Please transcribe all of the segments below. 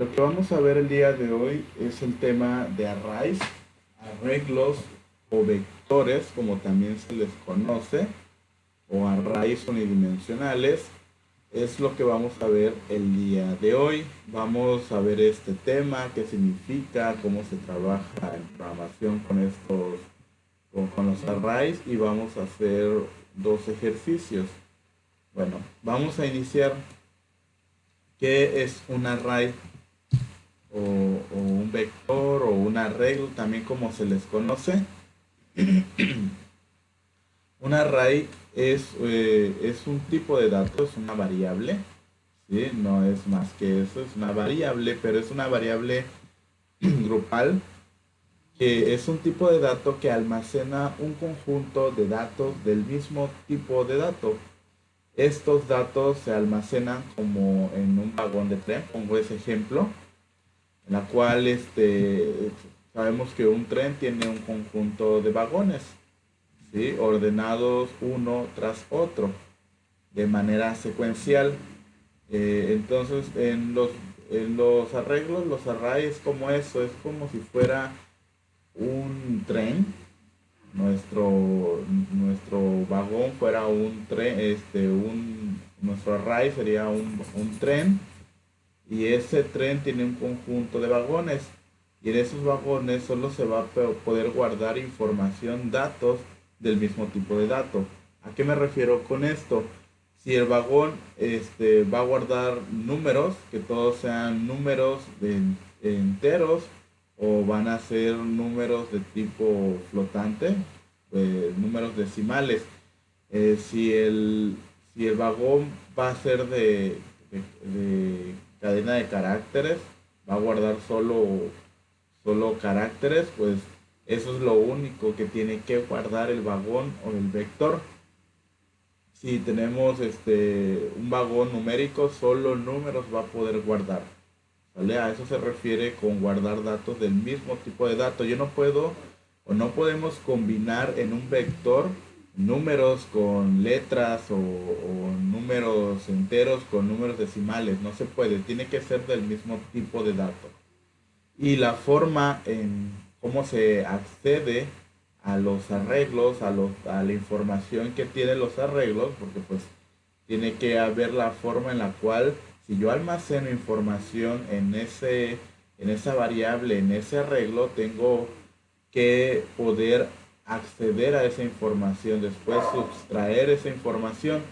Lo que vamos a ver el día de hoy es el tema de arrays, arreglos o vectores, como también se les conoce, o arrays unidimensionales. Es lo que vamos a ver el día de hoy. Vamos a ver este tema, qué significa, cómo se trabaja en programación con con los arrays, y vamos a hacer dos ejercicios. Bueno, vamos a iniciar. ¿Qué es un array? O un vector o un arreglo, también como se les conoce. Un array es un tipo de datos, es una variable, ¿sí? No es más que eso, es una variable, pero es una variable grupal, que es un tipo de dato que almacena un conjunto de datos del mismo tipo de dato. Estos datos se almacenan como en un vagón de tren, pongo ese ejemplo, en la cual sabemos que un tren tiene un conjunto de vagones, ¿sí? Ordenados uno tras otro, de manera secuencial. Entonces, en los arreglos, los arrays como eso, es como si fuera un tren. Nuestro vagón fuera un tren, nuestro array sería un tren, y ese tren tiene un conjunto de vagones, y en esos vagones solo se va a poder guardar información, datos del mismo tipo de dato. ¿A qué me refiero con esto? Si el vagón va a guardar números, que todos sean números enteros, o van a ser números de tipo flotante, números decimales. Si el vagón va a ser de cadena de caracteres, va a guardar solo caracteres, pues eso es lo único que tiene que guardar el vagón o el vector. Si tenemos un vagón numérico, solo números va a poder guardar. ¿Vale? A eso se refiere con guardar datos del mismo tipo de datos. Yo no puedo o no podemos combinar en un vector números con letras, o números enteros con números decimales. No se puede, tiene que ser del mismo tipo de dato. Y la forma en cómo se accede a los arreglos, a la información que tienen los arreglos, porque pues tiene que haber la forma en la cual, si yo almaceno información en esa variable, en ese arreglo, tengo que poder acceder a esa información, después sustraer esa información.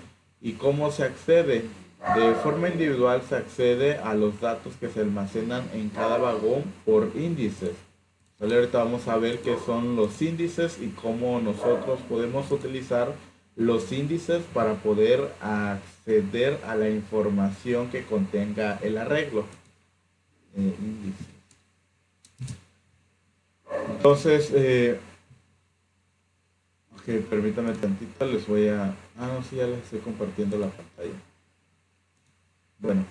¿Y cómo se accede? De forma individual se accede a los datos que se almacenan en cada vagón por índices. ¿Vale? Ahorita vamos a ver qué son los índices y cómo nosotros podemos utilizar los índices para poder acceder a la información que contenga el arreglo. Índice. Entonces, ok, permítame tantito, les voy a... Ah, no, sí, ya les estoy compartiendo la pantalla. Bueno,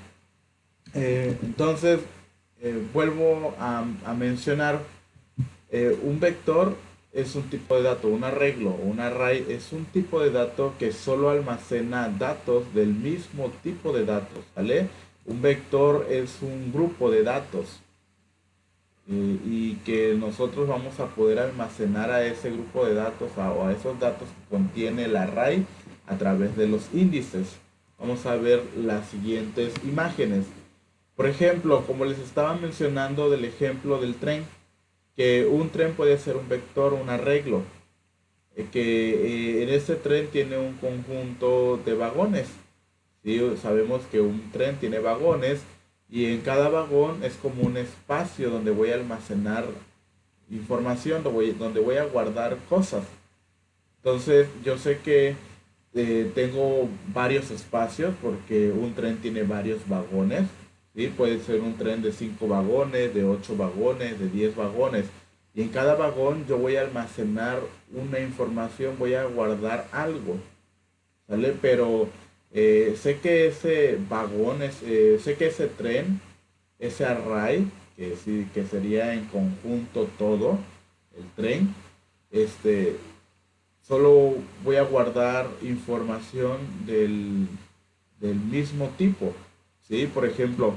entonces, vuelvo a mencionar, un vector es un tipo de dato, un arreglo o un array es un tipo de dato que solo almacena datos del mismo tipo de datos, ¿vale? Un vector es un grupo de datos, y que nosotros vamos a poder almacenar a ese grupo de datos, o a esos datos que contiene el array, a través de los índices. Vamos a ver las siguientes imágenes. Por ejemplo, como les estaba mencionando del ejemplo del tren, que un tren puede ser un vector, un arreglo, que en ese tren tiene un conjunto de vagones. ¿Sí? Sabemos que un tren tiene vagones, y en cada vagón es como un espacio donde voy a almacenar información, donde voy a guardar cosas. Entonces yo sé que tengo varios espacios porque un tren tiene varios vagones. ¿Sí? Puede ser un tren de 5 vagones, de 8 vagones, de 10 vagones. Y en cada vagón yo voy a almacenar una información, voy a guardar algo. ¿Sale? Pero sé que ese vagón, sé que ese tren, ese array, que, sí, que sería en conjunto todo, el tren, este, solo voy a guardar información del mismo tipo. ¿Sí? Por ejemplo,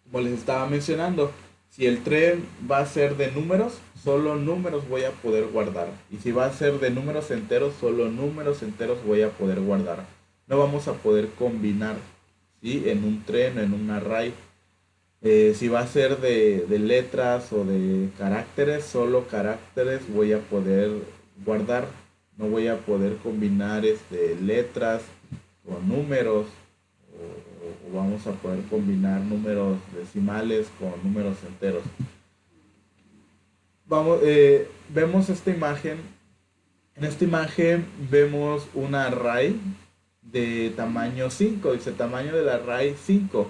como les estaba mencionando, si el tren va a ser de números, solo números voy a poder guardar. Y si va a ser de números enteros, solo números enteros voy a poder guardar. No vamos a poder combinar, ¿sí? En un tren o en un array. Si va a ser de letras o de caracteres, solo caracteres voy a poder guardar. No voy a poder combinar letras con números o vamos a poder combinar números decimales con números enteros. Vemos esta imagen. En esta imagen vemos un array de tamaño 5. Dice tamaño del array 5.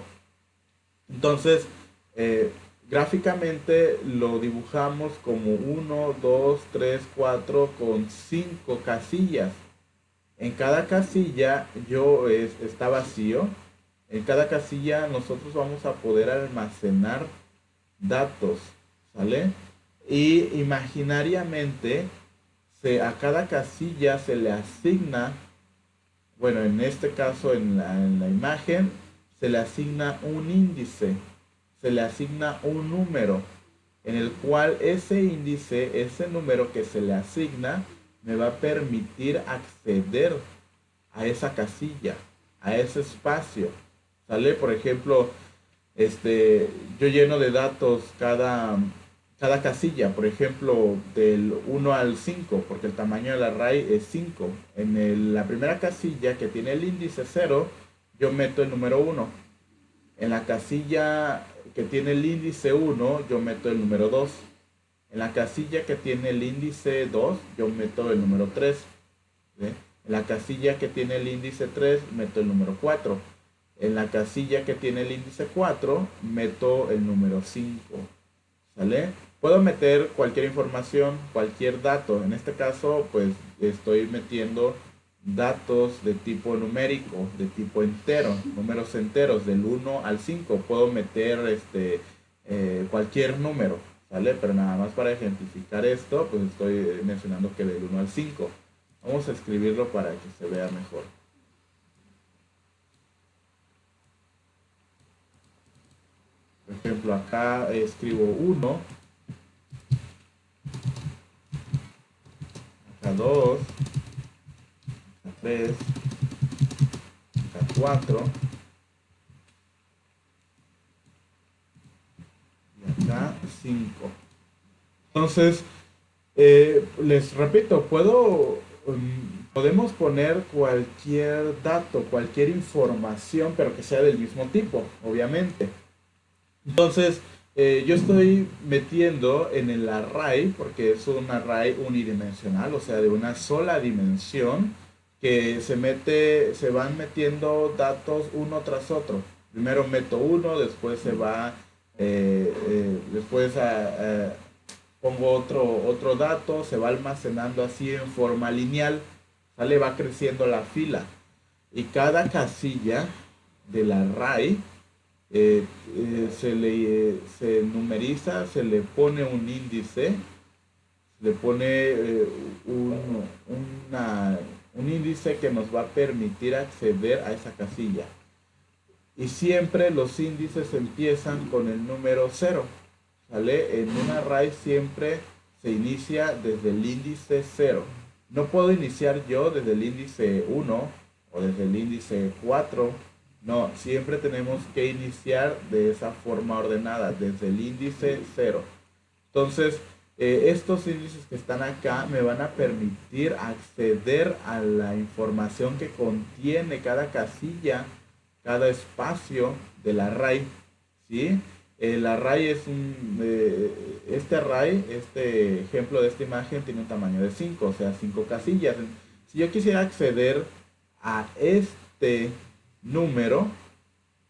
Entonces, eh, gráficamente lo dibujamos como 1, 2, 3, 4 con 5 casillas. En cada casilla está vacío. En cada casilla nosotros vamos a poder almacenar datos, ¿sale? Y imaginariamente a cada casilla se le asigna, bueno, en este caso en la imagen, se le asigna un índice, se le asigna un número, en el cual ese índice, ese número que se le asigna, me va a permitir acceder a esa casilla, a ese espacio. ¿Sale? Por ejemplo, yo lleno de datos cada casilla, por ejemplo, del 1 al 5 porque el tamaño del array es 5. La primera casilla que tiene el índice 0, yo meto el número 1. En la casilla que tiene el índice 1, yo meto el número 2. En la casilla que tiene el índice 2, yo meto el número 3. ¿Sí? En la casilla que tiene el índice 3, meto el número 4. En la casilla que tiene el índice 4, meto el número 5. ¿Sale? Puedo meter cualquier información, cualquier dato. En este caso, pues estoy metiendo datos de tipo numérico, de tipo entero, números enteros, del 1 al 5. Puedo meter cualquier número, ¿sale? Pero nada más para ejemplificar esto, pues estoy mencionando que del 1 al 5. Vamos a escribirlo para que se vea mejor. Por ejemplo, acá escribo 1, acá 2, acá 3, acá 4 y acá 5. Entonces, les repito, podemos poner cualquier dato, cualquier información, pero que sea del mismo tipo, obviamente. Entonces, yo estoy metiendo en el array, porque es un array unidimensional, o sea, de una sola dimensión, que se van metiendo datos uno tras otro. Primero meto uno, después después pongo otro dato, se va almacenando así en forma lineal, sale, va creciendo la fila. Y cada casilla del array se numeriza, se le pone un índice, le pone un índice que nos va a permitir acceder a esa casilla. Y siempre los índices empiezan con el número 0. ¿Sale? En un array siempre se inicia desde el índice 0. No puedo iniciar yo desde el índice 1 o desde el índice 4. No, siempre tenemos que iniciar de esa forma ordenada, desde el índice 0. Entonces, estos índices que están acá me van a permitir acceder a la información que contiene cada casilla, cada espacio del array, ¿sí? El array este ejemplo de esta imagen tiene un tamaño de 5, o sea, 5 casillas. Si yo quisiera acceder a este número,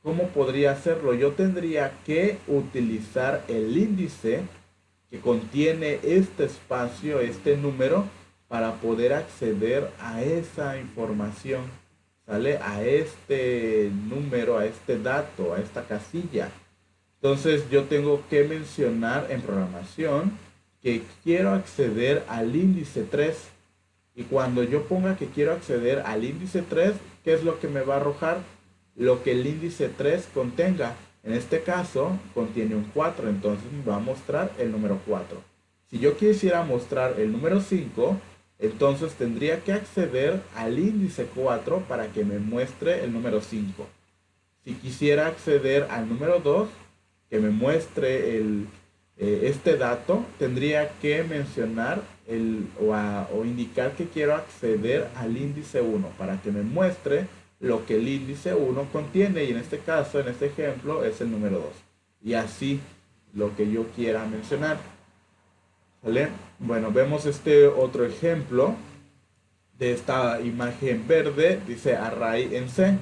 ¿cómo podría hacerlo? Yo tendría que utilizar el índice que contiene este espacio, este número, para poder acceder a esa información, ¿sale? A este número, a este dato, a esta casilla. Entonces yo tengo que mencionar en programación que quiero acceder al índice 3. Y cuando yo ponga que quiero acceder al índice 3, ¿qué es lo que me va a arrojar? Lo que el índice 3 contenga. En este caso contiene un 4, entonces me va a mostrar el número 4. Si yo quisiera mostrar el número 5, entonces tendría que acceder al índice 4 para que me muestre el número 5. Si quisiera acceder al número 2, que me muestre este dato, tendría que mencionar o indicar que quiero acceder al índice 1 para que me muestre lo que el índice 1 contiene. Y en este caso, en este ejemplo, es el número 2. Y así lo que yo quiera mencionar. ¿Vale? Bueno, vemos este otro ejemplo de esta imagen verde. Dice array en C.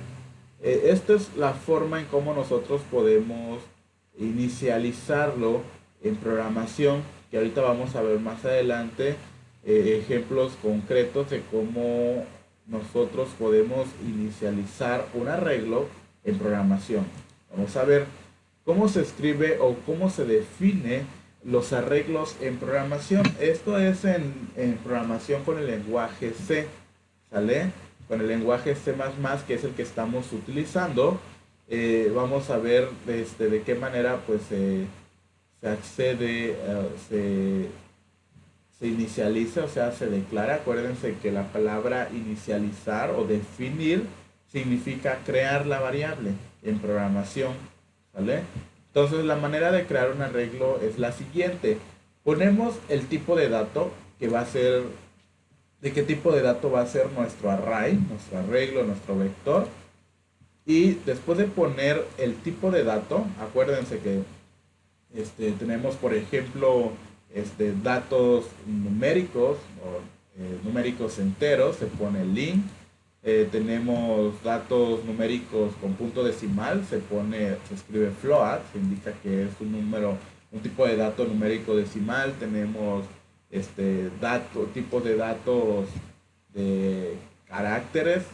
Esta es la forma en cómo nosotros podemos inicializarlo en programación, que ahorita vamos a ver más adelante ejemplos concretos de cómo nosotros podemos inicializar un arreglo en programación. Vamos a ver cómo se escribe o cómo se define los arreglos en programación. Esto es en programación con el lenguaje C, ¿sale? Con el lenguaje C++, que es el que estamos utilizando. Vamos a ver de qué manera pues se accede, se inicializa, o sea, se declara. Acuérdense que la palabra inicializar o definir significa crear la variable en programación, ¿vale? Entonces la manera de crear un arreglo es la siguiente. Ponemos el tipo de dato que va a ser, de qué tipo de dato va a ser nuestro array, nuestro arreglo, nuestro vector. Y después de poner el tipo de dato, acuérdense que tenemos, por ejemplo, datos numéricos o numéricos enteros, se pone el int. Tenemos datos numéricos con punto decimal, se escribe float, se indica que es un número, un tipo de dato numérico decimal. Tenemos tipos de datos de caracteres,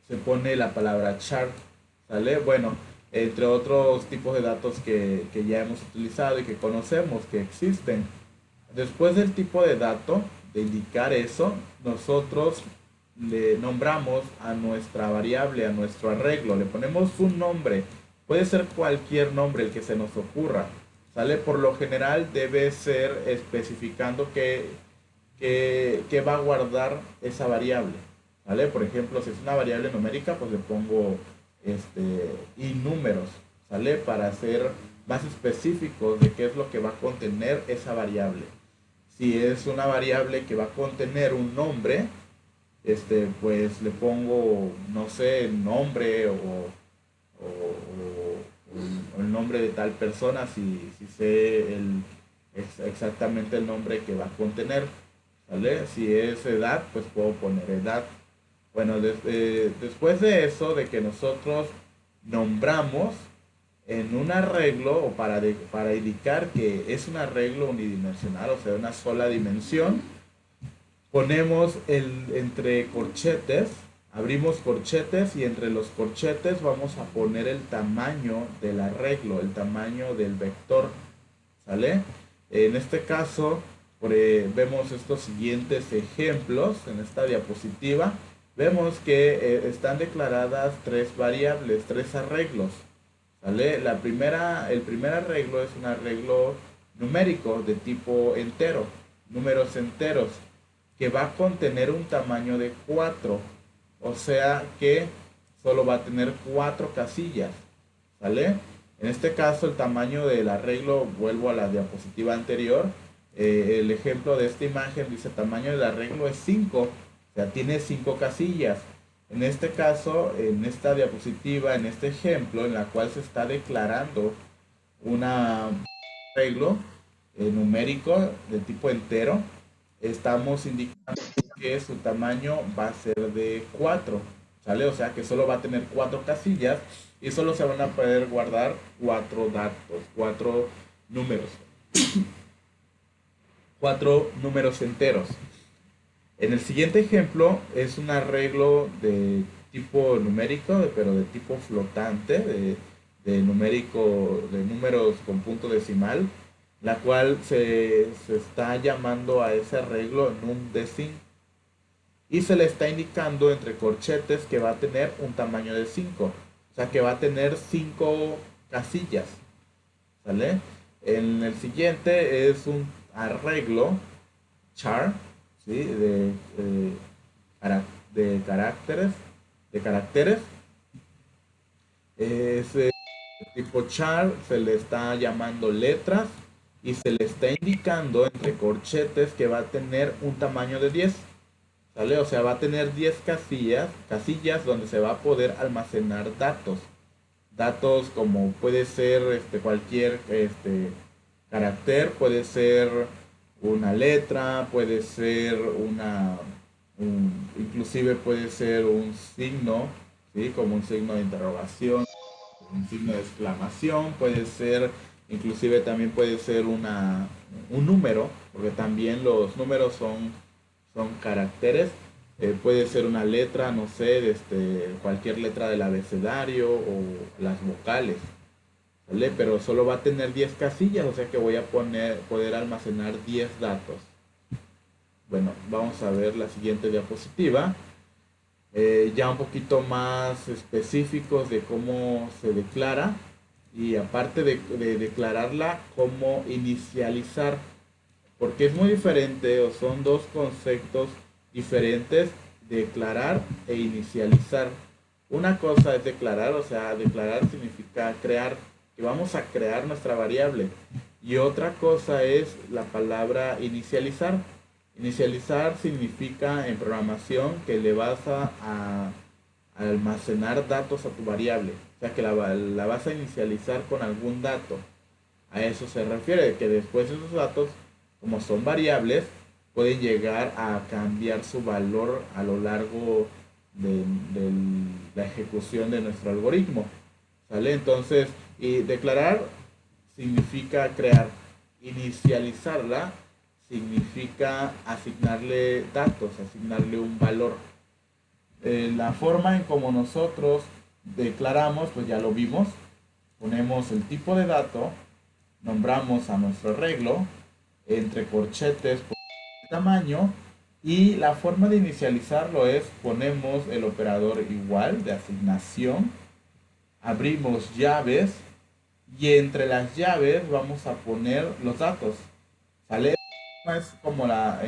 se pone la palabra char, ¿sale? Bueno, entre otros tipos de datos que ya hemos utilizado y que conocemos que existen. Después del tipo de dato, de indicar eso, nosotros le nombramos a nuestra variable, a nuestro arreglo, le ponemos un nombre. Puede ser cualquier nombre el que se nos ocurra, ¿sale? Por lo general debe ser especificando que va a guardar esa variable, ¿vale? Por ejemplo, si es una variable numérica, pues le pongo y números, ¿sale? Para ser más específicos de qué es lo que va a contener esa variable. Si es una variable que va a contener un nombre, pues le pongo, no sé, nombre o el nombre de tal persona, si sé exactamente el nombre que va a contener, ¿vale? Si es edad, pues puedo poner edad. Bueno, después de eso, de que nosotros nombramos en un arreglo o para indicar que es un arreglo unidimensional, o sea, una sola dimensión, ponemos entre corchetes, abrimos corchetes y entre los corchetes vamos a poner el tamaño del arreglo, el tamaño del vector, ¿sale? En este caso, vemos estos siguientes ejemplos en esta diapositiva. Vemos que están declaradas tres variables, tres arreglos, ¿vale? El primer arreglo es un arreglo numérico de tipo entero, números enteros, que va a contener un tamaño de 4, o sea que solo va a tener 4 casillas, ¿vale? En este caso el tamaño del arreglo, vuelvo a la diapositiva anterior, el ejemplo de esta imagen dice tamaño del arreglo es 5, o sea, tiene 5 casillas. En este caso, en esta diapositiva, en este ejemplo, en la cual se está declarando un arreglo numérico de tipo entero, estamos indicando que su tamaño va a ser de 4, ¿sale? O sea que solo va a tener 4 casillas y solo se van a poder guardar 4 datos, 4 números, 4 números enteros. En el siguiente ejemplo es un arreglo de tipo numérico, pero de tipo flotante, de números con punto decimal, la cual se está llamando a ese arreglo numDecim y se le está indicando entre corchetes que va a tener un tamaño de 5. O sea que va a tener 5 casillas, ¿sale? En el siguiente es un arreglo char, ¿sí? Cara- de caracteres, de caracteres. Ese tipo char se le está llamando letras y se le está indicando entre corchetes que va a tener un tamaño de 10. ¿Sale? O sea, va a tener 10 casillas donde se va a poder almacenar datos. Datos como puede ser cualquier carácter, puede ser una letra, puede ser inclusive puede ser un signo, ¿sí? Como un signo de interrogación, un signo de exclamación, puede ser, inclusive también puede ser un número, porque también los números son caracteres. Puede ser una letra, no sé, cualquier letra del abecedario o las vocales, ¿vale? Pero solo va a tener 10 casillas, o sea que voy a poder almacenar 10 datos. Bueno, vamos a ver la siguiente diapositiva. Ya un poquito más específicos de cómo se declara y aparte de declararla, cómo inicializar, porque es muy diferente o son dos conceptos diferentes, declarar e inicializar. Una cosa es declarar, o sea, declarar significa crear, que vamos a crear nuestra variable. Y otra cosa es la palabra inicializar. Inicializar significa en programación que le vas a almacenar datos a tu variable. O sea, que la vas a inicializar con algún dato. A eso se refiere, que después esos datos, como son variables, pueden llegar a cambiar su valor a lo largo de la ejecución de nuestro algoritmo. ¿Sale? Entonces, y declarar significa crear. Inicializarla significa asignarle datos, asignarle un valor. La forma en como nosotros declaramos, pues ya lo vimos. Ponemos el tipo de dato, nombramos a nuestro arreglo, entre corchetes por tamaño, y la forma de inicializarlo es ponemos el operador igual de asignación, abrimos llaves y entre las llaves vamos a poner los datos. ¿Sale? Es como la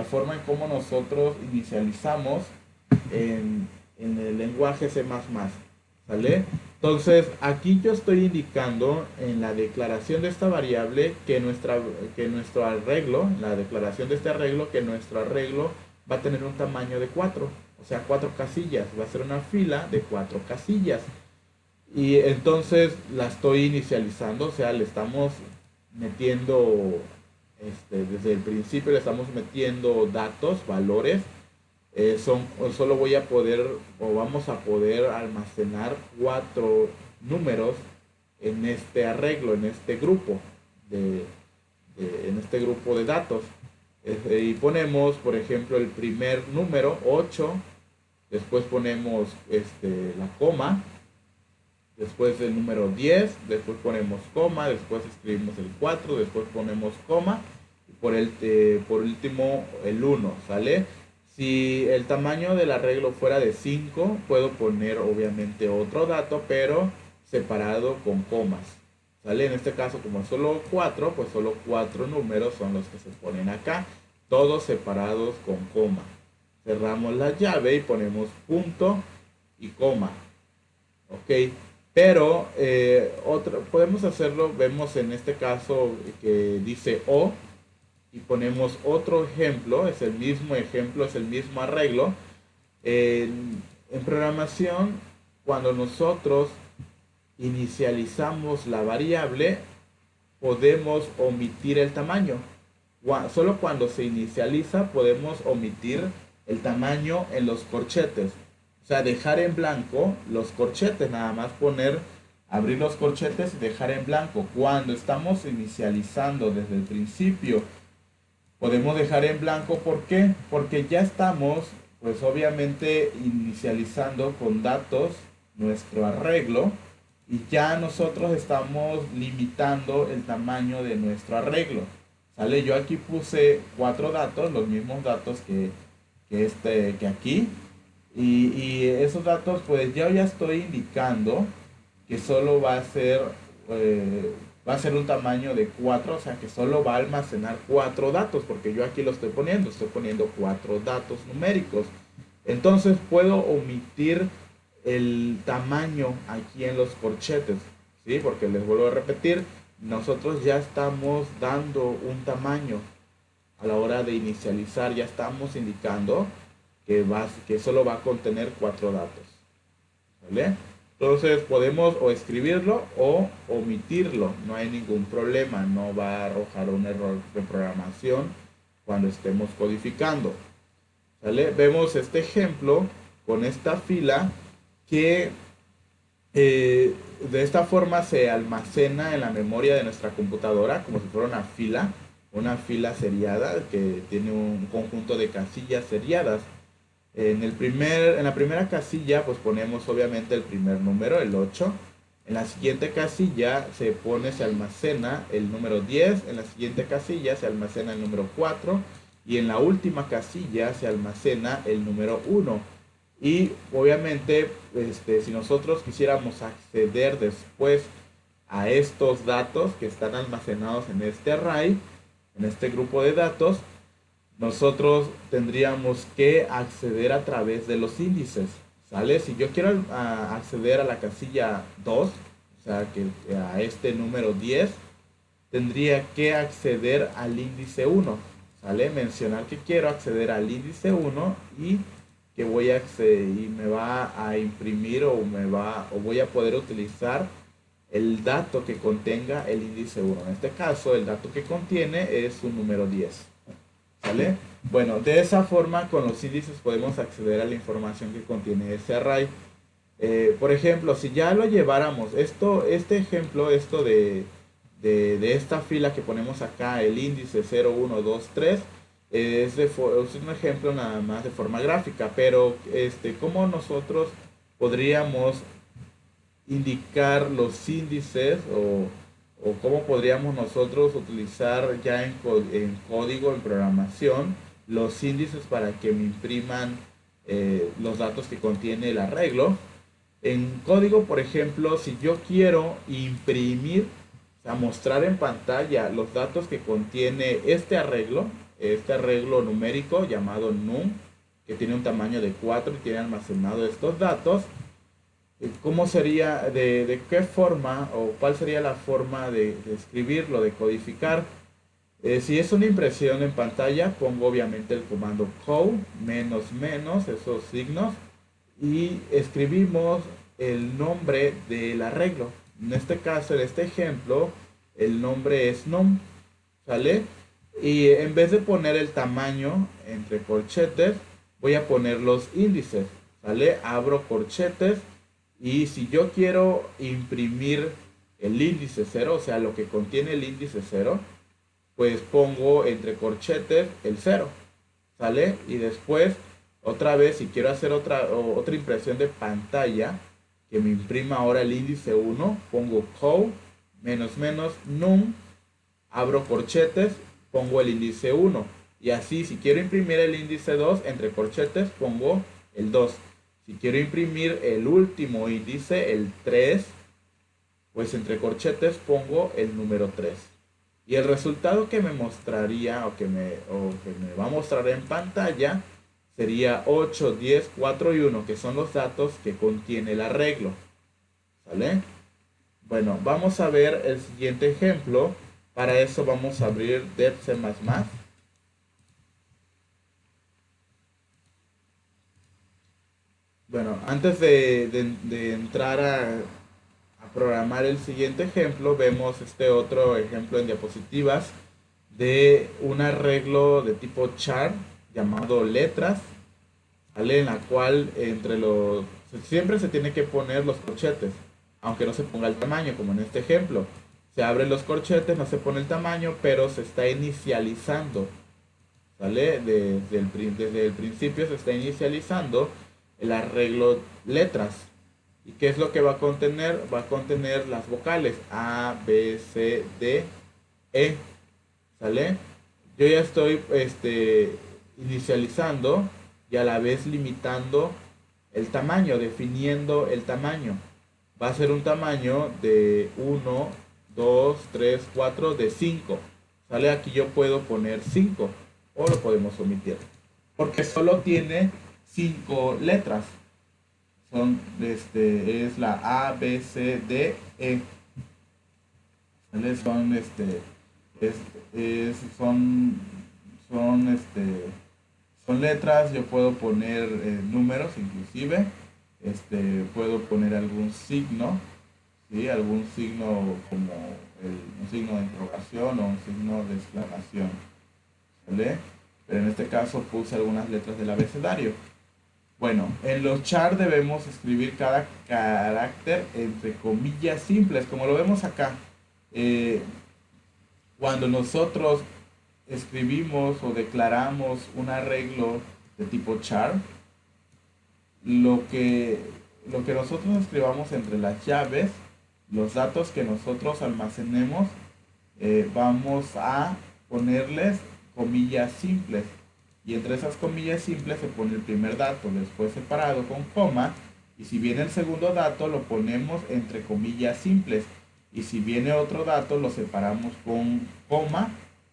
forma en cómo nosotros inicializamos en, en el lenguaje C++. ¿Sale? Entonces, aquí yo estoy indicando en la declaración de esta variable que nuestro arreglo, la declaración de este arreglo, que nuestro arreglo va a tener un tamaño de 4, o sea, 4 casillas. Va a ser una fila de 4 casillas. Y entonces la estoy inicializando, o sea, le estamos metiendo, desde el principio le estamos metiendo datos, valores. Solo voy a poder o vamos a poder almacenar 4 números en este arreglo, en este grupo en este grupo de datos. Y ponemos, por ejemplo, el primer número, 8, después ponemos la coma, después el número 10, después ponemos coma, después escribimos el 4, después ponemos coma, y por último el 1, ¿sale? Si el tamaño del arreglo fuera de 5, puedo poner obviamente otro dato, pero separado con comas, ¿sale? En este caso, como es solo 4, pues solo 4 números son los que se ponen acá, todos separados con coma. Cerramos la llave y ponemos punto y coma. Ok, pero podemos hacerlo, vemos en este caso que dice O y ponemos otro ejemplo, es el mismo ejemplo, es el mismo arreglo. En programación, cuando nosotros inicializamos la variable, podemos omitir el tamaño. Solo cuando se inicializa podemos omitir el tamaño en los corchetes. O sea, dejar en blanco los corchetes, nada más abrir los corchetes y dejar en blanco. Cuando estamos inicializando desde el principio, podemos dejar en blanco. ¿Por qué? Porque ya estamos, pues obviamente, inicializando con datos nuestro arreglo y ya nosotros estamos limitando el tamaño de nuestro arreglo. ¿Sale? Yo aquí puse 4 datos, los mismos datos que aquí. Y esos datos, pues yo ya estoy indicando que solo eh, va a ser un tamaño de 4, o sea que solo va a almacenar 4 datos, porque yo aquí lo estoy poniendo 4 datos numéricos. Entonces puedo omitir el tamaño aquí en los corchetes, ¿sí? Porque les vuelvo a repetir, nosotros ya estamos dando un tamaño a la hora de inicializar, ya estamos indicando que solo va a contener 4 datos, ¿vale? Entonces podemos o escribirlo o omitirlo, no hay ningún problema, no va a arrojar un error de programación cuando estemos codificando, ¿vale? Vemos este ejemplo con esta fila que de esta forma se almacena en la memoria de nuestra computadora como si fuera una fila seriada que tiene un conjunto de casillas seriadas. En la primera casilla pues ponemos obviamente el primer número, el 8. En la siguiente casilla se almacena el número 10. En la siguiente casilla se almacena el número 4. Y en la última casilla se almacena el número 1. Y obviamente si nosotros quisiéramos acceder después a estos datos que están almacenados en este array, en este grupo de datos, nosotros tendríamos que acceder a través de los índices, ¿sale? Si yo quiero acceder a la casilla 2, o sea, a este número 10, tendría que acceder al índice 1, ¿sale? Mencionar que quiero acceder al índice 1 y que voy a acceder y me va a imprimir o voy a poder utilizar el dato que contenga el índice 1. En este caso, el dato que contiene es un número 10. ¿Vale? Bueno, de esa forma con los índices podemos acceder a la información que contiene ese array. Por ejemplo, si ya lo lleváramos, este ejemplo, de esta fila que ponemos acá, el índice 0, 1, 2, 3, es un ejemplo nada más de forma gráfica, pero ¿cómo nosotros podríamos indicar los índices o cómo podríamos nosotros utilizar ya en código, en programación, los índices para que me impriman los datos que contiene el arreglo? En código, por ejemplo, si yo quiero imprimir, o sea, mostrar en pantalla los datos que contiene este arreglo numérico llamado num, que tiene un tamaño de 4 y tiene almacenado estos datos, ¿cómo sería, de qué forma o cuál sería la forma de escribirlo, de codificar? Si es una impresión en pantalla, pongo obviamente el comando code, menos menos, esos signos, y escribimos el nombre del arreglo. En este caso, en este ejemplo, el nombre es num, ¿sale? Y en vez de poner el tamaño entre corchetes, voy a poner los índices, ¿sale? Abro corchetes y si yo quiero imprimir el índice 0, o sea, lo que contiene el índice 0, pues pongo entre corchetes el 0, ¿sale? Y después, otra vez, si quiero hacer otra impresión de pantalla, que me imprima ahora el índice 1, pongo code, menos menos, num, abro corchetes, pongo el índice 1. Y así, si quiero imprimir el índice 2, entre corchetes pongo el 2. Si quiero imprimir el último índice, el 3, pues entre corchetes pongo el número 3. Y el resultado que me mostraría o que me va a mostrar en pantalla sería 8, 10, 4 y 1, que son los datos que contiene el arreglo. ¿Sale? Bueno, vamos a ver el siguiente ejemplo. Para eso vamos a abrir Dev C++. Bueno, antes de entrar a programar el siguiente ejemplo, vemos este otro ejemplo en diapositivas de un arreglo de tipo char llamado letras, ¿vale? En la cual siempre se tiene que poner los corchetes, aunque no se ponga el tamaño, como en este ejemplo. Se abren los corchetes, no se pone el tamaño, pero se está inicializando, ¿vale? Desde el principio se está inicializando el arreglo letras. ¿Y qué es lo que va a contener? Va a contener las vocales A, B, C, D, E. ¿Sale? Yo ya estoy inicializando y a la vez limitando el tamaño, definiendo el tamaño. Va a ser un tamaño de 1, 2, 3, 4, de 5. ¿Sale? Aquí yo puedo poner 5 o lo podemos omitir. Porque solo tiene 5 letras. Es la A, B, C, D, E. ¿Sale? Son letras. Yo puedo poner números inclusive. Puedo poner algún signo, ¿sí? Algún signo como un signo de interrogación o un signo de exclamación, ¿vale? Pero en este caso puse algunas letras del abecedario. Bueno, en los char debemos escribir cada carácter entre comillas simples, como lo vemos acá. Cuando nosotros escribimos o declaramos un arreglo de tipo char, lo que nosotros escribamos entre las llaves, los datos que nosotros almacenemos, vamos a ponerles comillas simples. Y entre esas comillas simples se pone el primer dato, después separado con coma. Y si viene el segundo dato, lo ponemos entre comillas simples. Y si viene otro dato, lo separamos con coma.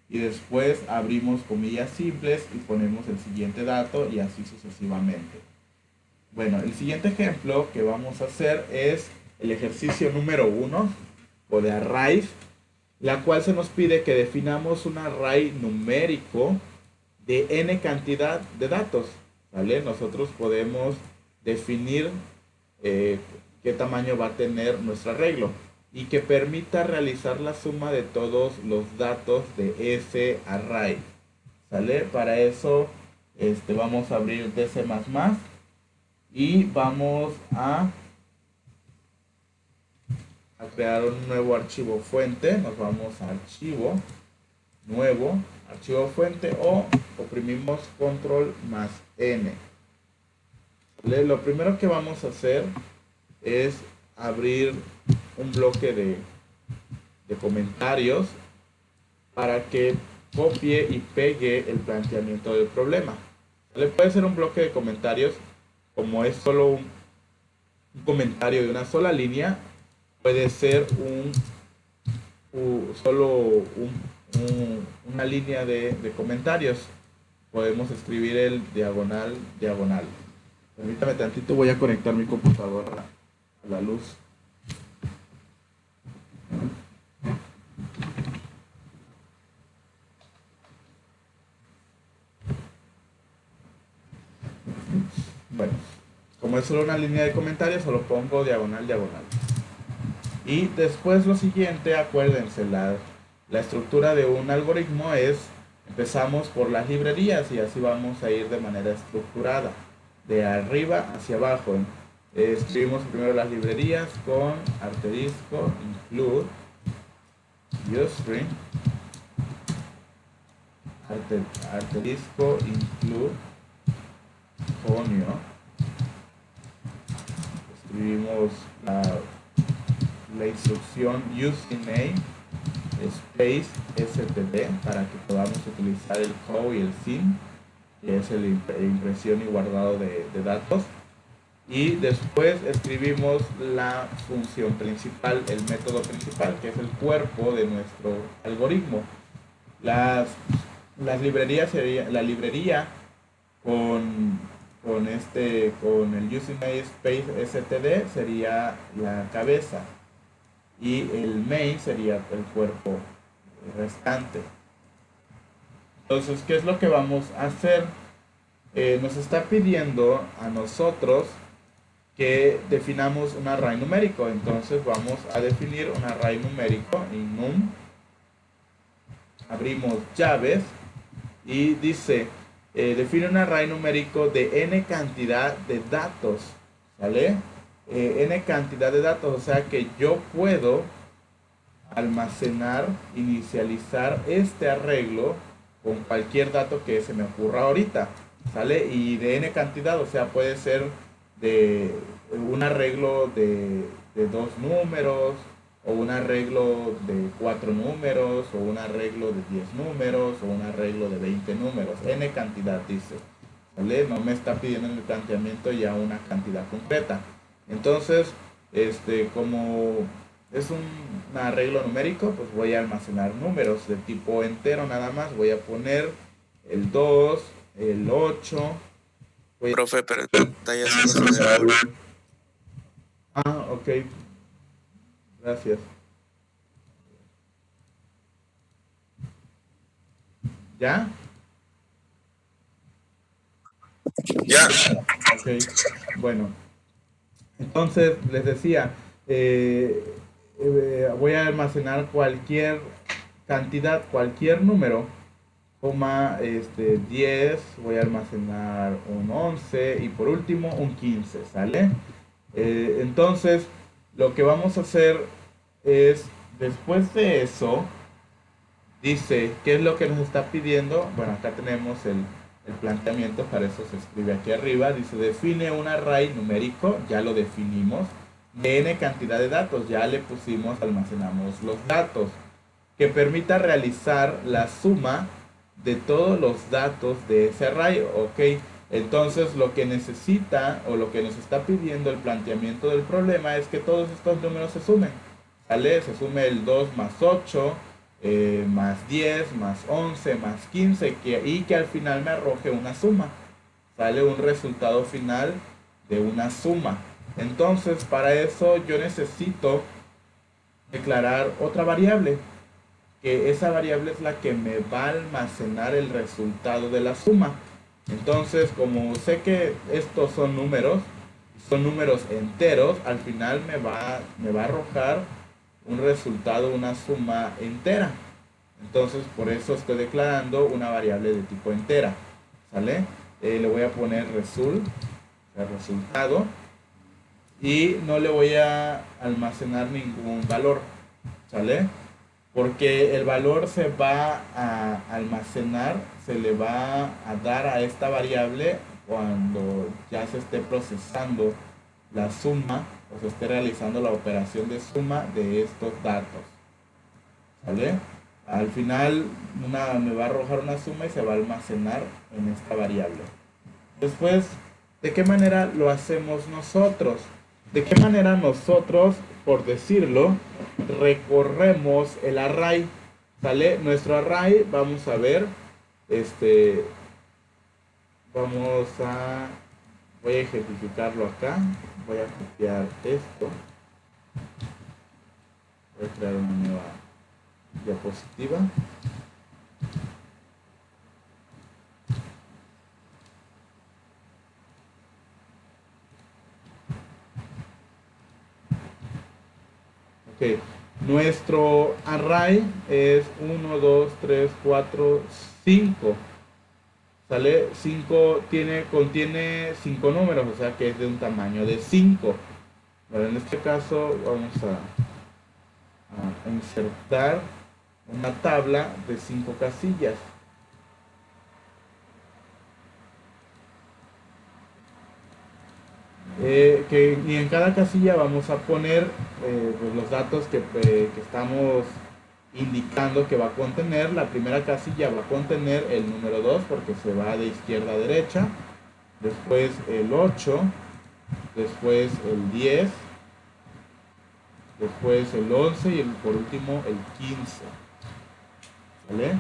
Y después abrimos comillas simples y ponemos el siguiente dato y así sucesivamente. Bueno, el siguiente ejemplo que vamos a hacer es el ejercicio número 1 o de array, la cual se nos pide que definamos un array numérico de n cantidad de datos, ¿vale? Nosotros podemos definir qué tamaño va a tener nuestro arreglo y que permita realizar la suma de todos los datos de ese array, ¿sale? Para eso vamos a abrir DC++ y vamos a crear un nuevo archivo fuente. Nos vamos a archivo, nuevo, archivo fuente o oprimimos control más N. Lo primero que vamos a hacer es abrir un bloque de comentarios para que copie y pegue el planteamiento del problema. Puede ser un bloque de comentarios, como es solo un comentario de una sola línea, puede ser solo una línea de comentarios. Podemos escribir el diagonal, diagonal. Permítame tantito, voy a conectar mi computadora a la luz. Bueno, como es solo una línea de comentarios, solo pongo diagonal, diagonal. Y después lo siguiente, acuérdense, la estructura de un algoritmo es, empezamos por las librerías y así vamos a ir de manera estructurada, de arriba hacia abajo. Escribimos primero las librerías con asterisco, include, usestring, asterisco, include, conio. Escribimos la instrucción usename space std para que podamos utilizar el co y el sin, que es el impresión y guardado de datos. Y después escribimos la función principal, el método principal, que es el cuerpo de nuestro algoritmo. Las librerías sería la librería con el usename space std sería la cabeza y el main sería el cuerpo restante. Entonces, ¿qué es lo que vamos a hacer? Nos está pidiendo a nosotros que definamos un array numérico. Entonces vamos a definir un array numérico en num. Abrimos llaves y dice define un array numérico de n cantidad de datos, ¿vale? N cantidad de datos, o sea que yo puedo almacenar, inicializar este arreglo con cualquier dato que se me ocurra ahorita, ¿sale? Y de n cantidad, o sea, puede ser de un arreglo de 2 números, o un arreglo de 4 números, o un arreglo de 10 números, o un arreglo de 20 números, n cantidad dice, ¿vale? No me está pidiendo en el planteamiento ya una cantidad concreta. Entonces, como es un arreglo numérico, pues voy a almacenar números de tipo entero nada más. Voy a poner el 2, el 8. Profe, pero está ya haciéndose de noche. Ah, ok, gracias. ¿Ya? Ya. Ok, bueno. Entonces, les decía, voy a almacenar cualquier cantidad, cualquier número, coma 10, voy a almacenar un 11 y por último un 15, ¿sale? Entonces, lo que vamos a hacer es, después de eso, dice, ¿qué es lo que nos está pidiendo? Bueno, acá tenemos el planteamiento, para eso se escribe aquí arriba. Dice, define un array numérico, ya lo definimos, de n cantidad de datos, ya le pusimos, almacenamos los datos, que permita realizar la suma de todos los datos de ese array, ok. Entonces lo que necesita o lo que nos está pidiendo el planteamiento del problema es que todos estos números se sumen, ¿sale? Se sume el 2 más 8, más 10, más 11, más 15 y que al final me arroje una suma. Sale un resultado final de una suma. Entonces, para eso yo necesito declarar otra variable, que esa variable es la que me va a almacenar el resultado de la suma. Entonces, como sé que estos son números enteros, al final me va a arrojar un resultado, una suma entera. Entonces, por eso estoy declarando una variable de tipo entera. ¿Sale? Le voy a poner el resultado, y no le voy a almacenar ningún valor. ¿Sale? Porque el valor se va a almacenar, se le va a dar a esta variable cuando ya se esté procesando la suma o se esté realizando la operación de suma de estos datos. ¿Vale? Al final me va a arrojar una suma y se va a almacenar en esta variable. Después, ¿de qué manera lo hacemos nosotros? ¿De qué manera nosotros, por decirlo, recorremos el array? ¿Sale? Nuestro array, vamos a ver, vamos a, voy a ejemplificarlo acá, voy a copiar esto, voy a crear una nueva diapositiva. Ok, nuestro array es 1, 2, 3, 4, 5. ¿Sale? 5 contiene 5 números, o sea que es de un tamaño de 5. Bueno, en este caso vamos a insertar una tabla de 5 casillas. Y en cada casilla vamos a poner pues los datos que estamos indicando que va a contener. La primera casilla va a contener el número 2 porque se va de izquierda a derecha, después el 8, después el 10, después el 11 y por último el 15. ¿Vale?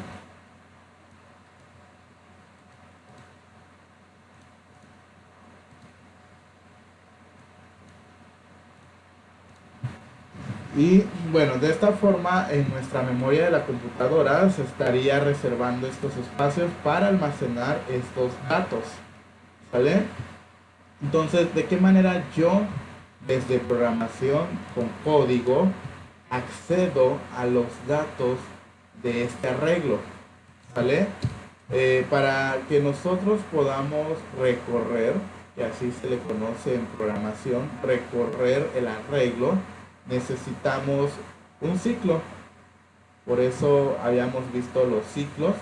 Y bueno, de esta forma en nuestra memoria de la computadora se estaría reservando estos espacios para almacenar estos datos. ¿Vale? Entonces, ¿de qué manera yo desde programación con código accedo a los datos de este arreglo? ¿Vale? Para que nosotros podamos recorrer, que así se le conoce en programación, recorrer el arreglo, necesitamos un ciclo. Por eso habíamos visto los ciclos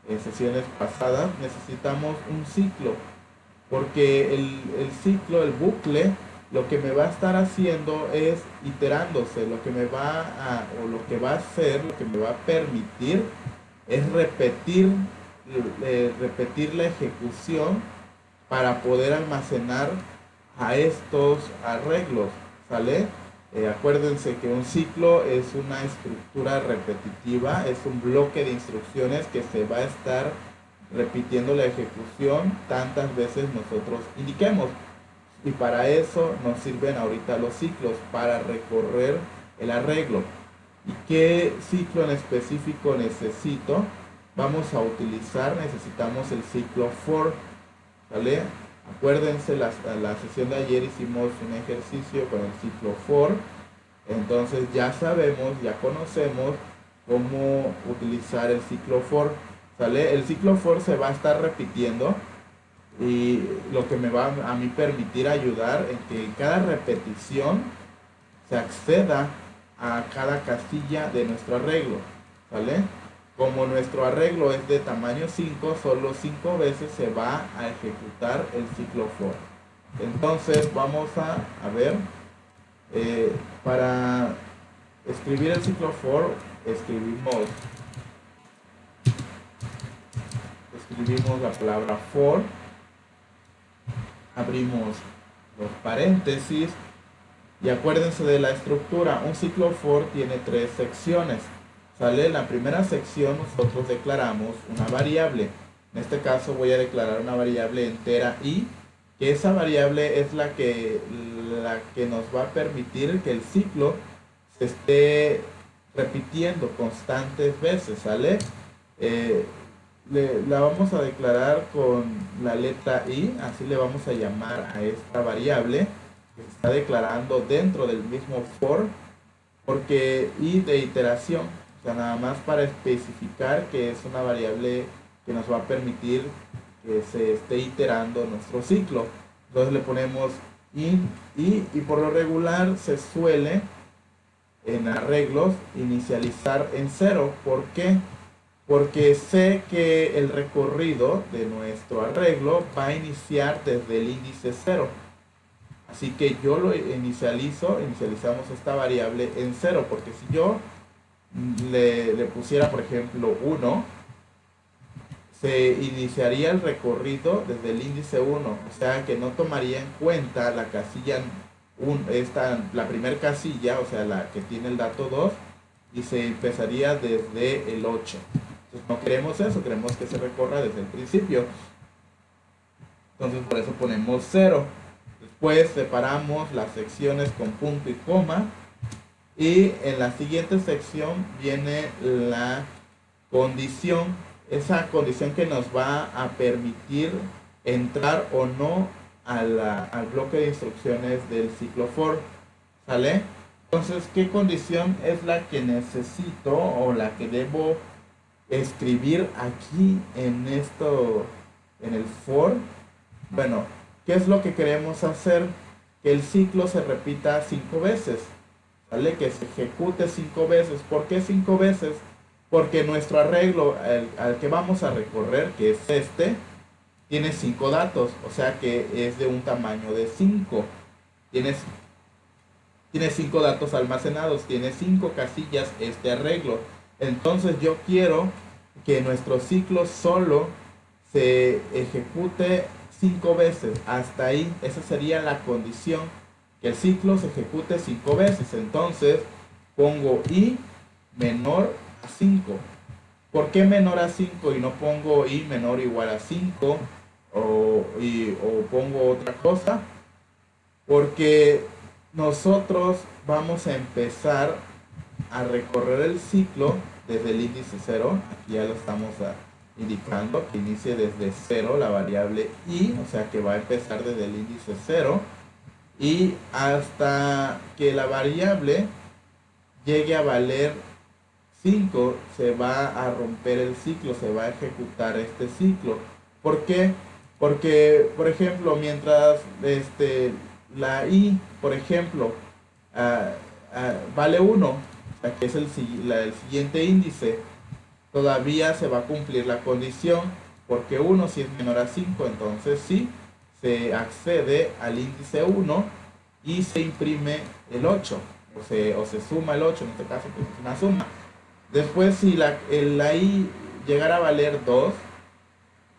en sesiones pasadas. Necesitamos un ciclo, porque el ciclo, el bucle, lo que me va a estar haciendo es iterándose. Lo que me va a, o lo que va a hacer, lo que me va a permitir es repetir la ejecución para poder almacenar a estos arreglos, ¿sale? Acuérdense que un ciclo es una estructura repetitiva, es un bloque de instrucciones que se va a estar repitiendo la ejecución tantas veces nosotros indiquemos. Y para eso nos sirven ahorita los ciclos, para recorrer el arreglo. ¿Y qué ciclo en específico necesito? Vamos a utilizar, necesitamos el ciclo for, ¿vale? Acuérdense, la sesión de ayer hicimos un ejercicio con el ciclo for, entonces ya sabemos, ya conocemos cómo utilizar el ciclo for, ¿sale? El ciclo for se va a estar repitiendo y lo que me va a mí permitir ayudar en que en cada repetición se acceda a cada casilla de nuestro arreglo, ¿vale? Como nuestro arreglo es de tamaño 5, solo 5 veces se va a ejecutar el ciclo for. Entonces vamos a ver, para escribir el ciclo for, escribimos la palabra for, abrimos los paréntesis y acuérdense de la estructura. Un ciclo for tiene 3 secciones, ¿sale? En la primera sección nosotros declaramos una variable. En este caso voy a declarar una variable entera i, que esa variable es la que nos va a permitir que el ciclo se esté repitiendo constantes veces, ¿sale? La vamos a declarar con la letra i, así le vamos a llamar a esta variable que se está declarando dentro del mismo for, porque i de iteración, o sea, nada más para especificar que es una variable que nos va a permitir que se esté iterando nuestro ciclo. Entonces le ponemos in i, y por lo regular se suele en arreglos inicializar en 0. ¿Por qué? Porque sé que el recorrido de nuestro arreglo va a iniciar desde el índice 0. Así que yo lo inicializamos esta variable en 0, porque si yo le pusiera, por ejemplo, 1, se iniciaría el recorrido desde el índice 1, o sea que no tomaría en cuenta la casilla, la primera casilla, o sea la que tiene el dato 2, y se empezaría desde el 8. Entonces no queremos eso, queremos que se recorra desde el principio. Entonces por eso ponemos 0. Después separamos las secciones con punto y coma. Y en la siguiente sección viene la condición. Esa condición que nos va a permitir entrar o no al bloque de instrucciones del ciclo for, ¿sale? Entonces, ¿qué condición es la que necesito o la que debo escribir aquí en el for? Bueno, ¿qué es lo que queremos hacer? Que el ciclo se repita 5 veces, ¿vale? Que se ejecute 5 veces. ¿Por qué 5 veces? Porque nuestro arreglo al que vamos a recorrer, que es este, tiene 5 datos, o sea que es de un tamaño de 5. Tiene 5 datos almacenados, tiene 5 casillas este arreglo. Entonces yo quiero que nuestro ciclo solo se ejecute 5 veces. Hasta ahí, esa sería la condición, que el ciclo se ejecute 5 veces. Entonces pongo i menor a 5. ¿Por qué menor a 5 y no pongo i menor o igual a 5 o pongo otra cosa? Porque nosotros vamos a empezar a recorrer el ciclo desde el índice 0. Aquí ya lo estamos indicando que inicie desde 0 la variable i, o sea que va a empezar desde el índice 0 y hasta que la variable llegue a valer 5 se va a romper el ciclo, se va a ejecutar este ciclo. ¿Por qué? Porque, por ejemplo, mientras la i, por ejemplo, vale 1, que es el siguiente índice, todavía se va a cumplir la condición, porque 1 si es menor a 5, entonces sí, se accede al índice 1 y se imprime el 8, o se suma el 8, en este caso pues es una suma. Después, si la i llegara a valer 2,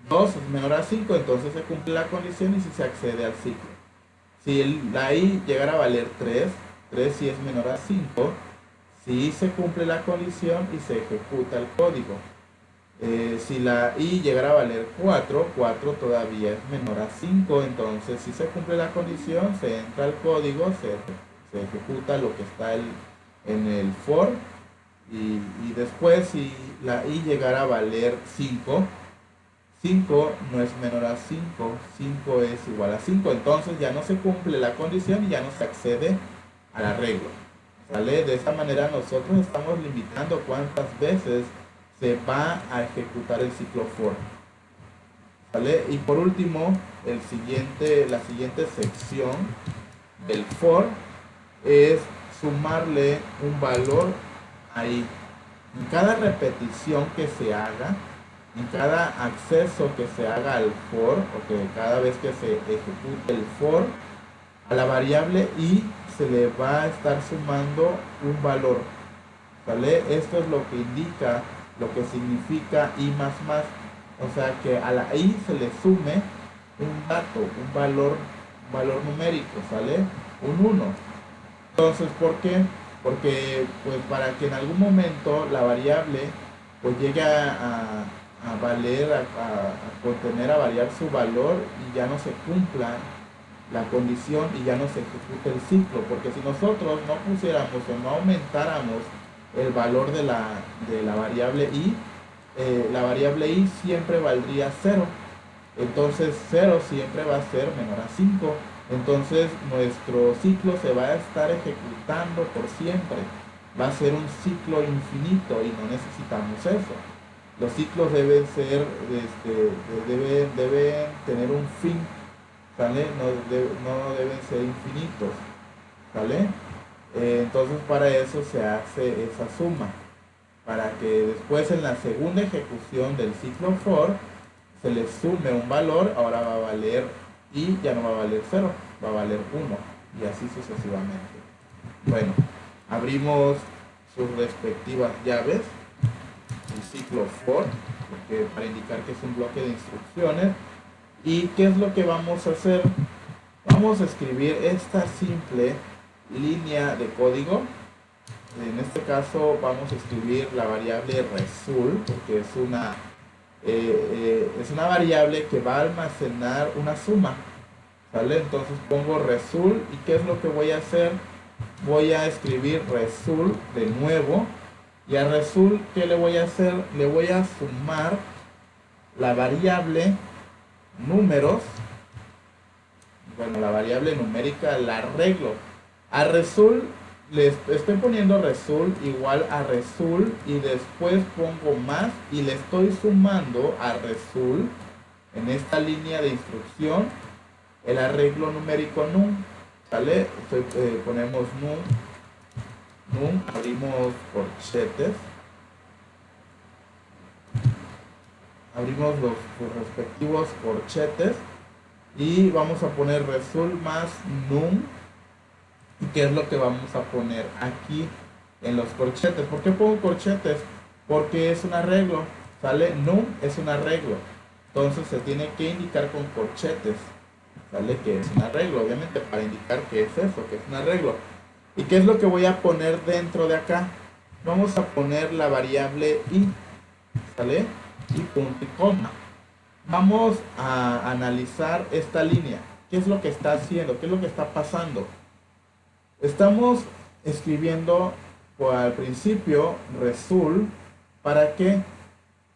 2 es menor a 5, entonces se cumple la condición y si se accede al ciclo. Si la i llegara a valer 3, 3 si es menor a 5, si se cumple la condición y se ejecuta el código. Si la i llegara a valer 4, 4 todavía es menor a 5, entonces si se cumple la condición, se entra al código, se ejecuta lo que está en el for, y después si la i llegara a valer 5, 5 no es menor a 5, 5 es igual a 5, entonces ya no se cumple la condición y ya no se accede al arreglo. ¿Sale? De esta manera nosotros estamos limitando cuántas veces se va a ejecutar el ciclo for. ¿Sale? Y por último, la siguiente sección del for es sumarle un valor ahí. En cada repetición que se haga, en cada acceso que se haga al for, o que cada vez que se ejecute el for, a la variable i se le va a estar sumando un valor. ¿Vale? Esto es lo que indica, lo que significa i más más. O sea que a la i se le sume un dato, un valor numérico, ¿sale? Un 1. Entonces, ¿por qué? Porque pues para que en algún momento la variable pues llegue a valer, a contener, a variar su valor y ya no se cumpla la condición y ya no se ejecute el ciclo, porque si nosotros no pusiéramos o no aumentáramos el valor de la variable i, la variable i siempre valdría 0, entonces 0 siempre va a ser menor a 5, entonces nuestro ciclo se va a estar ejecutando por siempre, va a ser un ciclo infinito y no necesitamos eso. Los ciclos deben ser, deben tener un fin, ¿sale? No deben ser infinitos, ¿sale? Entonces para eso se hace esa suma, para que después en la segunda ejecución del ciclo for se le sume un valor, ahora va a valer y ya no va a valer 0, va a valer 1 y así sucesivamente. Bueno, abrimos sus respectivas llaves, el ciclo for, porque para indicar que es un bloque de instrucciones. ¿Y qué es lo que vamos a hacer? Vamos a escribir esta simple línea de código. En este caso vamos a escribir la variable result, porque es una variable que va a almacenar una suma, ¿vale? Entonces pongo result y ¿qué es lo que voy a hacer? Voy a escribir result de nuevo y a result ¿qué le voy a hacer? Le voy a sumar la variable números, bueno, la variable numérica la arreglo. A result les estoy poniendo result igual a result y después pongo más y le estoy sumando a result en esta línea de instrucción el arreglo numérico num, ¿vale? Ponemos num, abrimos corchetes, abrimos los respectivos corchetes y vamos a poner result más num. ¿Y qué es lo que vamos a poner aquí en los corchetes? ¿Por qué pongo corchetes? Porque es un arreglo, ¿sale? Num es un arreglo, entonces se tiene que indicar con corchetes, ¿sale? Que es un arreglo, obviamente para indicar qué es eso, que es un arreglo. ¿Y qué es lo que voy a poner dentro de acá? Vamos a poner la variable i, ¿sale? Y punto y coma. Vamos a analizar esta línea. ¿Qué es lo que está haciendo? ¿Qué es lo que está pasando? Estamos escribiendo al principio result, ¿para qué?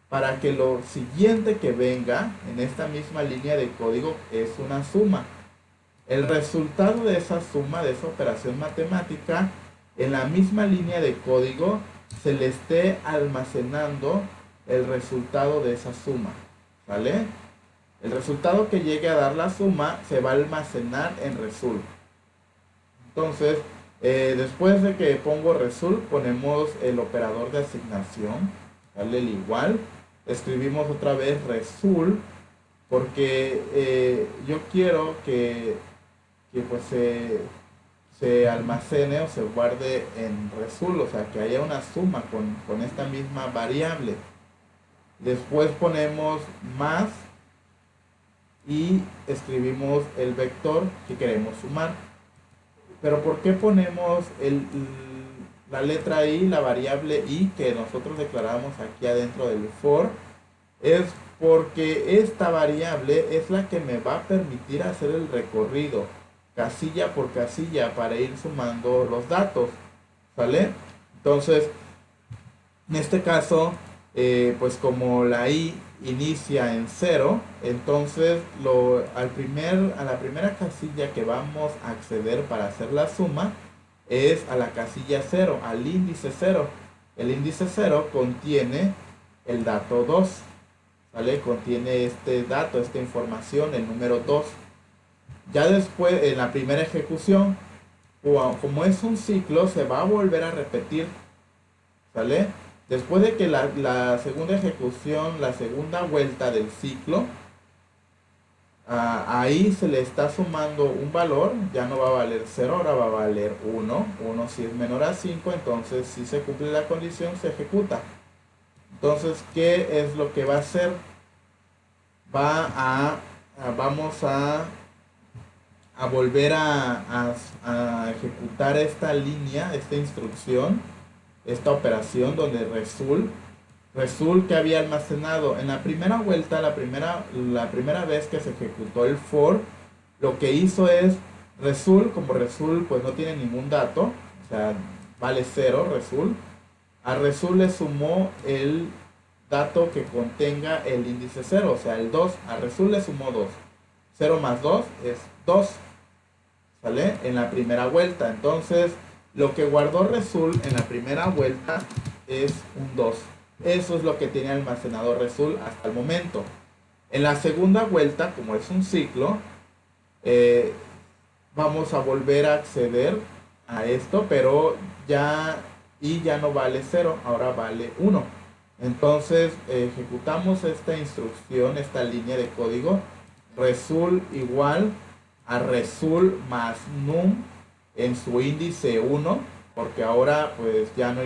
Para que lo siguiente que venga en esta misma línea de código es una suma. El resultado de esa suma, de esa operación matemática, en la misma línea de código se le esté almacenando el resultado de esa suma, ¿vale? El resultado que llegue a dar la suma se va a almacenar en result. Entonces, después de que pongo result, ponemos el operador de asignación, ¿vale? El igual. Escribimos otra vez result, porque yo quiero que pues se almacene o se guarde en result, o sea, que haya una suma con esta misma variable. Después ponemos más y escribimos el vector que queremos sumar. Pero ¿por qué ponemos la letra i, la variable i que nosotros declaramos aquí adentro del for? Es porque esta variable es la que me va a permitir hacer el recorrido casilla por casilla para ir sumando los datos, ¿vale? Entonces, en este caso, pues como la i inicia en 0, entonces a la primera casilla que vamos a acceder para hacer la suma es a la casilla 0, al índice 0. El índice 0 contiene el dato 2, ¿vale? Contiene este dato, esta información, el número 2. Ya después, en la primera ejecución, como es un ciclo, se va a volver a repetir, ¿vale? Después de que la segunda ejecución, la segunda vuelta del ciclo, ahí se le está sumando un valor, ya no va a valer 0, ahora va a valer 1. 1 si es menor a 5, entonces si se cumple la condición, se ejecuta. Entonces, ¿qué es lo que va a hacer? Vamos a volver a ejecutar esta línea, esta instrucción, esta operación donde Resul que había almacenado en la primera vuelta, la primera vez que se ejecutó el for, lo que hizo es Resul, como Resul pues no tiene ningún dato, o sea, vale 0 Resul, a Resul le sumó el dato que contenga el índice 0, o sea, el 2, a Resul le sumó 2. 0 más 2 es 2, ¿sale? En la primera vuelta. Entonces, lo que guardó Resul en la primera vuelta es un 2. Eso es lo que tiene almacenado Resul hasta el momento. En la segunda vuelta, como es un ciclo, vamos a volver a acceder a esto, pero ya no vale 0, ahora vale 1. Entonces ejecutamos esta instrucción, esta línea de código, Resul igual a Resul más num en su índice 1, porque ahora pues ya no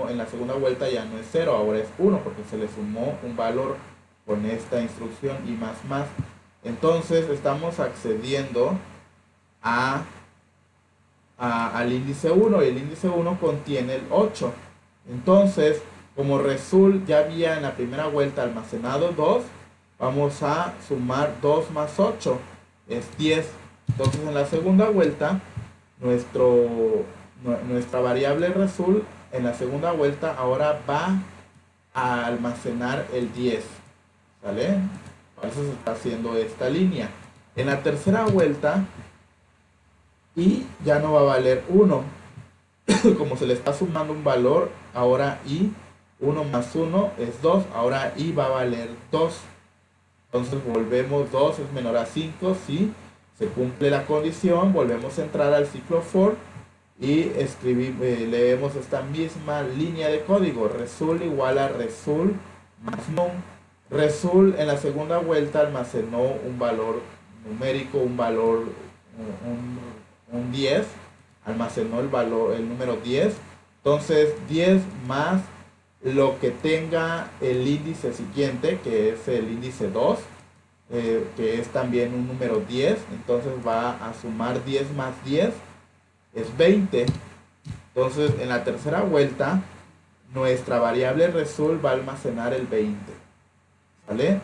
en la segunda vuelta ya no es 0, ahora es 1 porque se le sumó un valor con esta instrucción y más. Entonces estamos accediendo al índice 1 y el índice 1 contiene el 8. Entonces, como Resul ya había en la primera vuelta almacenado 2, vamos a sumar 2 más 8, es 10. Entonces en la segunda vuelta, nuestra variable Resul en la segunda vuelta ahora va a almacenar el 10, ¿vale? Por eso se está haciendo esta línea. En la tercera vuelta, y ya no va a valer 1. Como se le está sumando un valor, ahora i, 1 más 1 es 2, ahora i va a valer 2. Entonces volvemos, 2 es menor a 5, si se cumple la condición, volvemos a entrar al ciclo for y leemos esta misma línea de código, Resul igual a Resul más num. Resul en la segunda vuelta almacenó un valor numérico, un 10, almacenó el número 10, entonces 10 más lo que tenga el índice siguiente, que es el índice 2, que es también un número 10, entonces va a sumar 10 más 10, es 20. Entonces en la tercera vuelta, nuestra variable Resul va a almacenar el 20, ¿vale?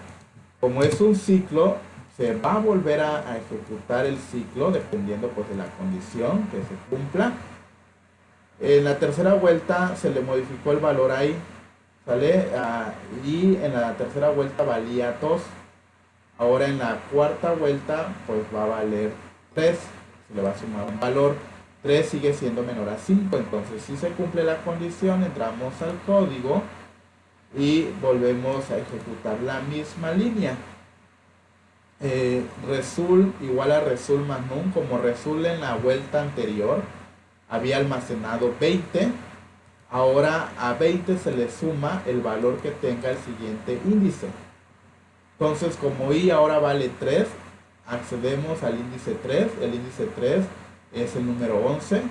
Como es un ciclo, se va a volver a ejecutar el ciclo dependiendo pues de la condición que se cumpla. En la tercera vuelta se le modificó el valor ahí, ¿sale? Y en la tercera vuelta valía 2. Ahora en la cuarta vuelta pues va a valer 3, se le va a sumar un valor. 3 sigue siendo menor a 5, entonces si se cumple la condición, entramos al código y volvemos a ejecutar la misma línea. Resul igual a Resul más num, como Resul en la vuelta anterior había almacenado 20, ahora a 20 se le suma el valor que tenga el siguiente índice. Entonces como i ahora vale 3, accedemos al índice 3, el índice 3 es el número 11,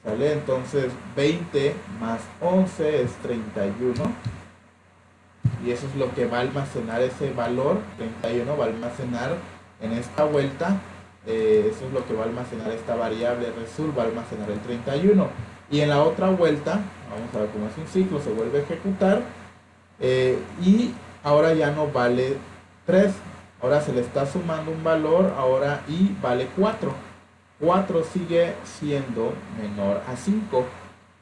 ¿sale? Entonces 20 más 11 es 31. y eso es lo que va a almacenar ese valor 31, va a almacenar en esta vuelta, eso es lo que va a almacenar esta variable result, va a almacenar el 31, y en la otra vuelta, vamos a ver cómo es un ciclo, se vuelve a ejecutar, y ahora ya no vale 3, ahora se le está sumando un valor, ahora y vale 4. 4 sigue siendo menor a 5.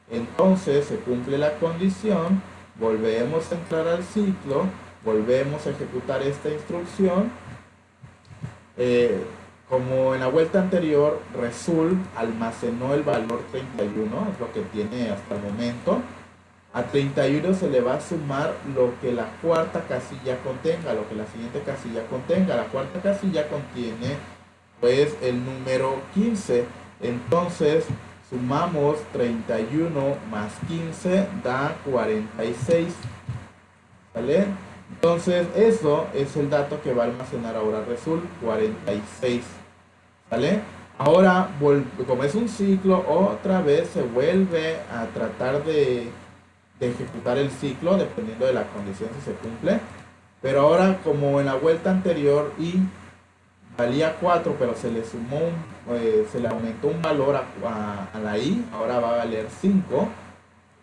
Entonces se cumple la condición, volvemos a entrar al ciclo, volvemos a ejecutar esta instrucción. Como en la vuelta anterior, result almacenó el valor 31, es lo que tiene hasta el momento. A 31 se le va a sumar lo que la cuarta casilla contenga, lo que la siguiente casilla contenga. La cuarta casilla contiene pues el número 15. Entonces sumamos 31 más 15 da 46. ¿Vale? Entonces eso es el dato que va a almacenar ahora result, 46. ¿Vale? Ahora, como es un ciclo, otra vez se vuelve a tratar de ejecutar el ciclo dependiendo de la condición si se cumple, pero ahora como en la vuelta anterior y valía 4 pero se le sumó se le aumentó un valor a la i, ahora va a valer 5.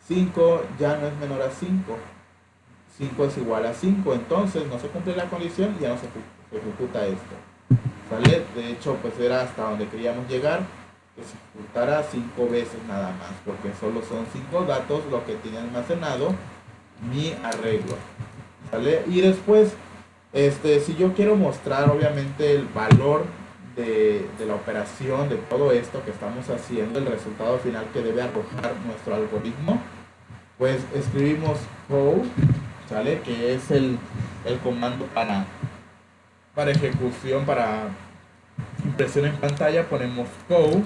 5 ya no es menor a 5, 5 es igual a 5, entonces no se cumple la condición y ya no se ejecuta esto, ¿sale? De hecho pues era hasta donde queríamos llegar, que se ejecutara 5 veces nada más, porque solo son 5 datos lo que tiene almacenado mi arreglo, ¿vale? Y después, si yo quiero mostrar obviamente el valor de la operación, de todo esto que estamos haciendo, el resultado final que debe arrojar nuestro algoritmo, pues escribimos code, ¿sale? Que es el comando para ejecución, para impresión en pantalla, ponemos code.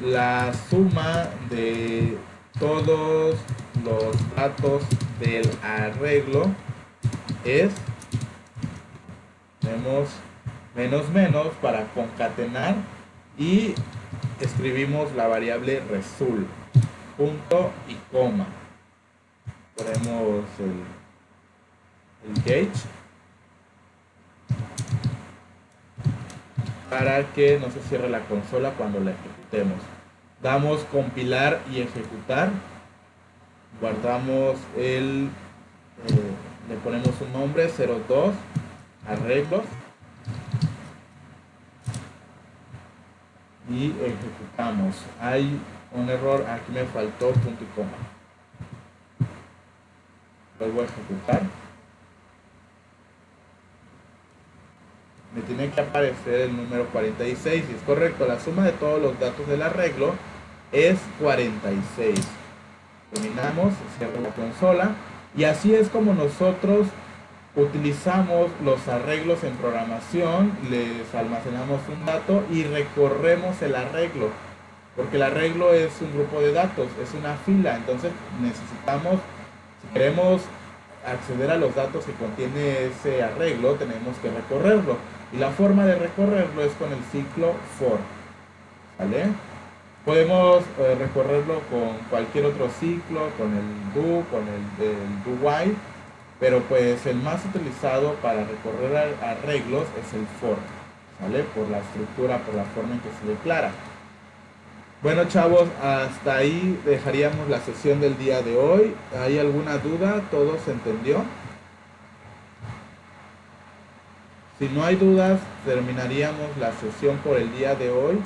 La suma de todos los datos del arreglo es, tenemos menos para concatenar y escribimos la variable result, punto y coma. Ponemos el gauge para que no se cierre la consola cuando la ejecutemos. Damos compilar y ejecutar, guardamos le ponemos un nombre 02 arreglos y ejecutamos. Hay un error, aquí me faltó punto y coma. Vuelvo a ejecutar. Me tiene que aparecer el número 46 y es correcto, la suma de todos los datos del arreglo es 46. Terminamos, cierro la consola y así es como nosotros utilizamos los arreglos en programación, les almacenamos un dato y recorremos el arreglo, porque el arreglo es un grupo de datos, es una fila, entonces necesitamos, si queremos acceder a los datos que contiene ese arreglo, tenemos que recorrerlo. Y la forma de recorrerlo es con el ciclo for, ¿vale? Podemos recorrerlo con cualquier otro ciclo, con el do, con el do while, pero pues el más utilizado para recorrer arreglos es el for, ¿vale? Por la estructura, por la forma en que se declara. Bueno, chavos, hasta ahí dejaríamos la sesión del día de hoy. ¿Hay alguna duda? ¿Todo se entendió? Si no hay dudas, terminaríamos la sesión por el día de hoy.